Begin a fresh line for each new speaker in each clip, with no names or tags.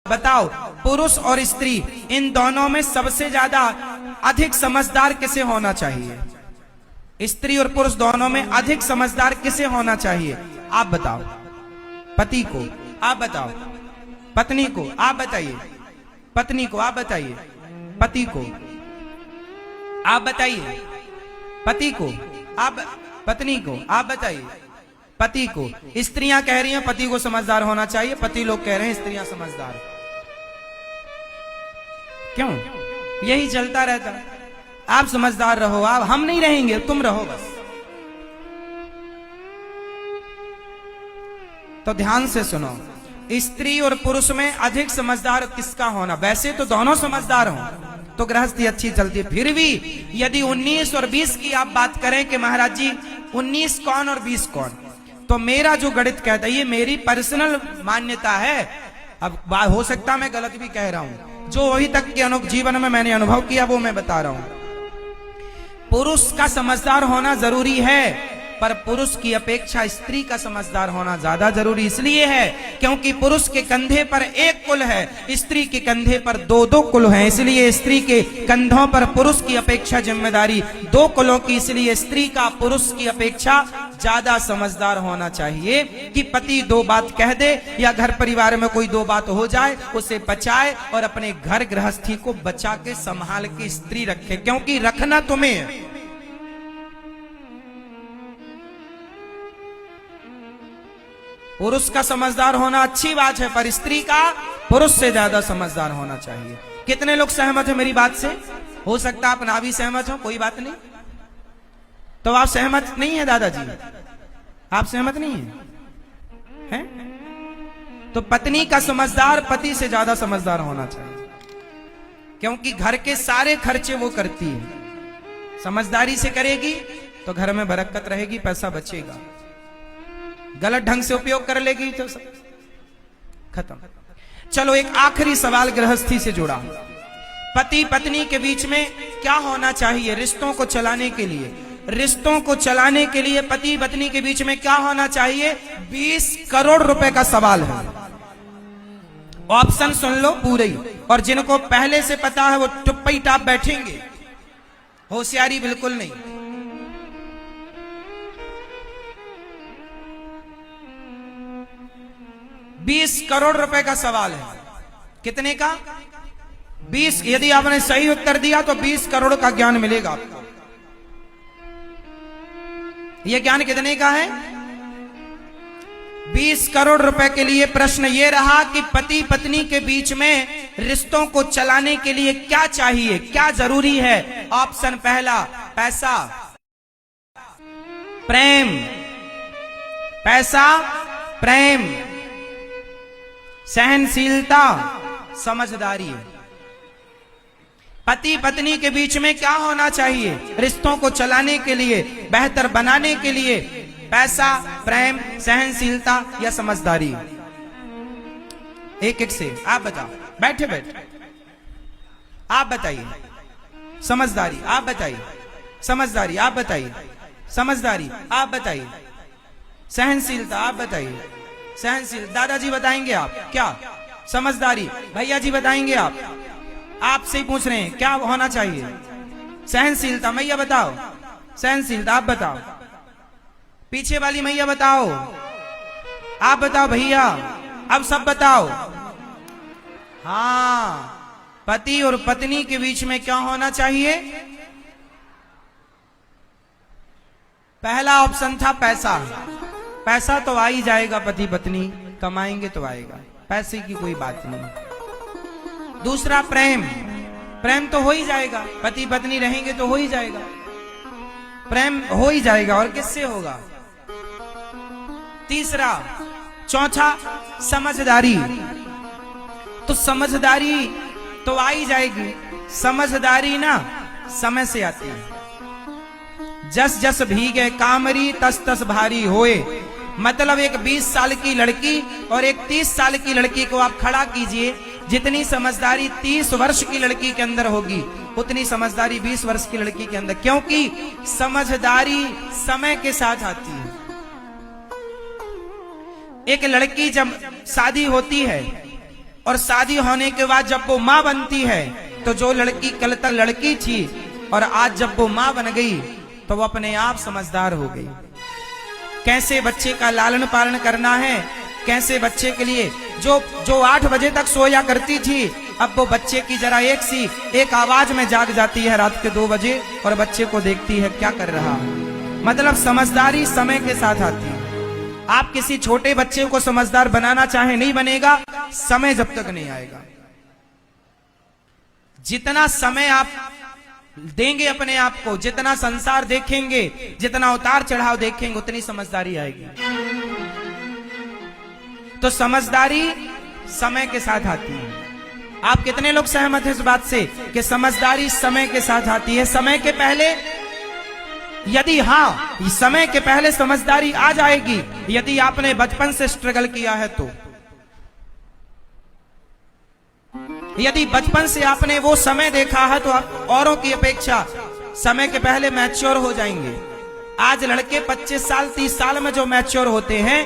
बताओ, पुरुष और स्त्री इन दोनों में सबसे ज्यादा अधिक समझदार किसे होना चाहिए? स्त्री और पुरुष दोनों में अधिक समझदार किसे होना चाहिए? आप बताओ। पति को? आप बताओ। पत्नी को? आप बताइए। पत्नी को? आप बताइए। पति को? आप बताइए। पति को? आप? पत्नी को? आप बताइए। पति को? स्त्रियां कह रही हैं पति को समझदार होना चाहिए, पति लोग कह रहे हैं स्त्रियां समझदार। क्यों? यही चलता रहता। आप समझदार रहो, आप, हम नहीं रहेंगे, तुम रहो बस। तो ध्यान से सुनो, स्त्री और पुरुष में अधिक समझदार किसका होना? वैसे तो दोनों समझदार हों तो गृहस्थी अच्छी चलती है। फिर भी यदि 19 और 20 की आप बात करें कि महाराज जी 19 कौन और 20 कौन, तो मेरा जो गणित कहता है, ये मेरी पर्सनल मान्यता है, अब हो सकता मैं गलत भी कह रहा हूं, जो अभी तक के जीवन में मैंने अनुभव किया वो मैं बता रहा हूं। पुरुष का समझदार होना जरूरी है, पर पुरुष की अपेक्षा स्त्री का समझदार होना ज्यादा जरूरी इसलिए है क्योंकि पुरुष के कंधे पर एक कुल है, स्त्री के कंधे पर दो दो कुल हैं। इसलिए स्त्री के कंधों पर पुरुष की अपेक्षा जिम्मेदारी दो कुलों की, इसलिए स्त्री का पुरुष की अपेक्षा ज्यादा समझदार होना चाहिए कि पति दो बात कह दे या घर परिवार में कोई दो बात हो जाए उसे बचाए और अपने घर गृहस्थी को बचा के संभाल के स्त्री रखे, क्योंकि रखना तुम्हें है। पुरुष का समझदार होना अच्छी बात है, पर स्त्री का पुरुष से ज्यादा समझदार होना चाहिए। कितने लोग सहमत हैं मेरी बात से? हो सकता आप ना भी सहमत हो, कोई बात नहीं। तो आप सहमत नहीं है दादाजी? आप सहमत नहीं है? तो पत्नी का समझदार पति से ज्यादा समझदार होना चाहिए, क्योंकि घर के सारे खर्चे वो करती है। समझदारी से करेगी तो घर में बरकत रहेगी, पैसा बचेगा। गलत ढंग से उपयोग कर लेगी तो सब खत्म। चलो एक आखिरी सवाल गृहस्थी से जुड़ा। पति पत्नी के बीच में क्या होना चाहिए रिश्तों को चलाने के लिए? रिश्तों को चलाने के लिए पति पत्नी के बीच में क्या होना चाहिए? 20 करोड़ रुपए का सवाल है। ऑप्शन सुन लो पूरे ही, और जिनको पहले से पता है वो टुप्पी टाप बैठेंगे, होशियारी बिल्कुल नहीं। $20 करोड़ रुपए का सवाल है। कितने का? 20। यदि आपने सही उत्तर दिया तो 20 करोड़ का ज्ञान मिलेगा आपको। यह ज्ञान कितने का है? 20 करोड़ रुपए के लिए प्रश्न यह रहा कि पति पत्नी के बीच में रिश्तों को चलाने के लिए क्या चाहिए, क्या जरूरी है? ऑप्शन पहला, पैसा, प्रेम। पैसा, प्रेम, सहनशीलता, समझदारी। पति पत्नी के बीच में क्या होना चाहिए रिश्तों को चलाने के लिए, बेहतर बनाने के लिए? पैसा, प्रेम, सहनशीलता या समझदारी? एक एक से आप बताओ, बैठे बैठे आप बताइए। समझदारी आप बताइए। समझदारी आप बताइए। समझदारी आप बताइए। सहनशीलता आप बताइए। सहनशील दादाजी बताएंगे आप क्या? समझदारी भैया जी बताएंगे आप? आपसे ही पूछ रहे हैं क्या होना चाहिए? सहनशीलता। मैया बताओ। सहनशीलता आप बताओ। पीछे वाली मैया बताओ। आप बताओ भैया। अब सब बताओ। हाँ, पति और पत्नी के बीच में क्या होना चाहिए? पहला ऑप्शन था पैसा। पैसा तो आ ही जाएगा, पति पत्नी कमाएंगे तो आएगा, पैसे की कोई बात नहीं। दूसरा प्रेम। प्रेम तो हो ही जाएगा, पति पत्नी रहेंगे तो हो ही जाएगा, प्रेम हो ही जाएगा, और किससे होगा? तीसरा, चौथा समझदारी। तो समझदारी तो आ ही जाएगी। समझदारी ना समय से आती है। जस जस भीगे कामरी तस तस भारी होए। मतलब एक 20 साल की लड़की और एक 30 साल की लड़की को आप खड़ा कीजिए, जितनी समझदारी 30 वर्ष की लड़की के अंदर होगी उतनी समझदारी 20 वर्ष की लड़की के अंदर, क्योंकि समझदारी समय के साथ आती है। एक लड़की जब शादी होती है और शादी होने के बाद जब वो माँ बनती है तो जो लड़की कल तक लड़की थी और आज जब वो माँ बन गई तो वो अपने आप समझदार हो गई। कैसे बच्चे का लालन पालन करना है, कैसे बच्चे के लिए जो 8 बजे तक सोया करती थी, अब वो बच्चे की जरा एक आवाज में जाग जाती है रात के 2 बजे और बच्चे को देखती है क्या कर रहा है। मतलब समझदारी समय के साथ आती है। आप किसी छोटे बच्चे को समझदार बनाना चाहे नहीं बनेगा, समय जब तक नहीं आएगा। जितना समय आप देंगे अपने आप को, जितना संसार देखेंगे, जितना उतार चढ़ाव देखेंगे, उतनी समझदारी आएगी। तो समझदारी समय के साथ आती है। आप कितने लोग सहमत हैं इस बात से कि समझदारी समय के साथ आती है? समय के पहले यदि हाँ, समय के पहले समझदारी आ जाएगी यदि आपने बचपन से स्ट्रगल किया है तो। यदि बचपन से आपने वो समय देखा है तो आप औरों की अपेक्षा समय के पहले मैच्योर हो जाएंगे। आज लड़के 25 साल 30 साल में जो मैच्योर होते हैं,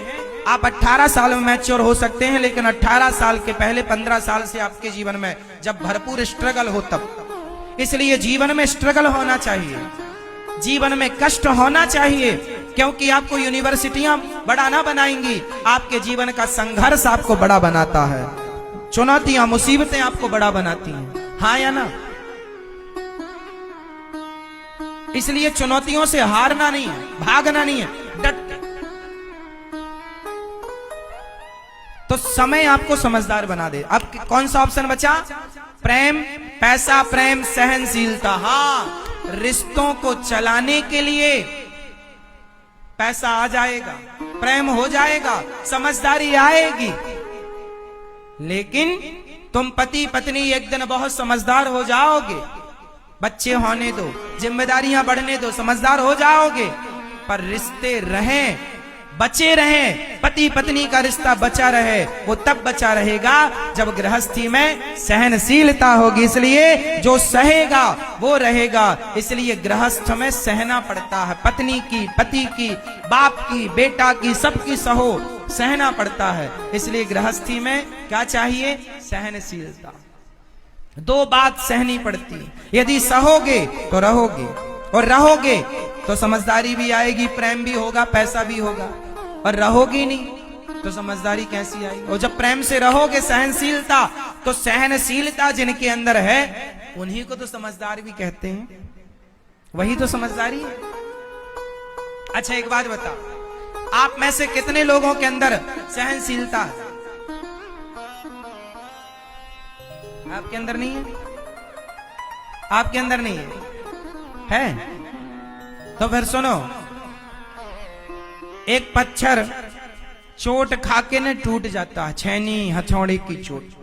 आप 18 साल में मैच्योर हो सकते हैं, लेकिन 18 साल के पहले 15 साल से आपके जीवन में जब भरपूर स्ट्रगल हो तब। इसलिए जीवन में स्ट्रगल होना चाहिए, जीवन में कष्ट होना चाहिए, क्योंकि आपको यूनिवर्सिटियां बड़ा ना बनाएंगी, आपके जीवन का संघर्ष आपको बड़ा बनाता है। चुनौतियां मुसीबतें आपको बड़ा बनाती हैं, हाँ या ना? इसलिए चुनौतियों से हारना नहीं है, भागना नहीं है, डट। तो समय आपको समझदार बना दे। अब कौन सा ऑप्शन बचा? प्रेम, पैसा, प्रेम, सहनशीलता। हाँ, रिश्तों को चलाने के लिए पैसा आ जाएगा, प्रेम हो जाएगा, समझदारी आएगी, लेकिन तुम पति पत्नी एक दिन बहुत समझदार हो जाओगे। बच्चे होने दो, जिम्मेदारियां बढ़ने दो, समझदार हो जाओगे। पर रिश्ते रहें, बचे रहें, पति पत्नी का रिश्ता बचा रहे, वो तब बचा रहेगा जब गृहस्थी में सहनशीलता होगी। इसलिए जो सहेगा वो रहेगा। इसलिए गृहस्थ में सहना पड़ता है, पत्नी की, पति की, बाप की, बेटा की, सबकी सहो, सहना पड़ता है। इसलिए गृहस्थी में क्या चाहिए? सहनशीलता। 2 बात सहनी पड़ती। यदि सहोगे तो रहोगे, और रहोगे तो समझदारी भी आएगी, प्रेम भी होगा, पैसा भी होगा। और रहोगी नहीं तो समझदारी कैसी आएगी? और जब प्रेम से रहोगे, सहनशीलता, तो सहनशीलता जिनके अंदर है उन्हीं को तो समझदार भी कहते हैं, वही तो समझदारी है। अच्छा एक बात बताओ, आप में से कितने लोगों के अंदर सहनशीलता है? आपके अंदर नहीं है? आपके अंदर नहीं है? तो फिर सुनो, एक पत्थर चोट खाके न टूट जाता है, छैनी हथौड़े की चोट।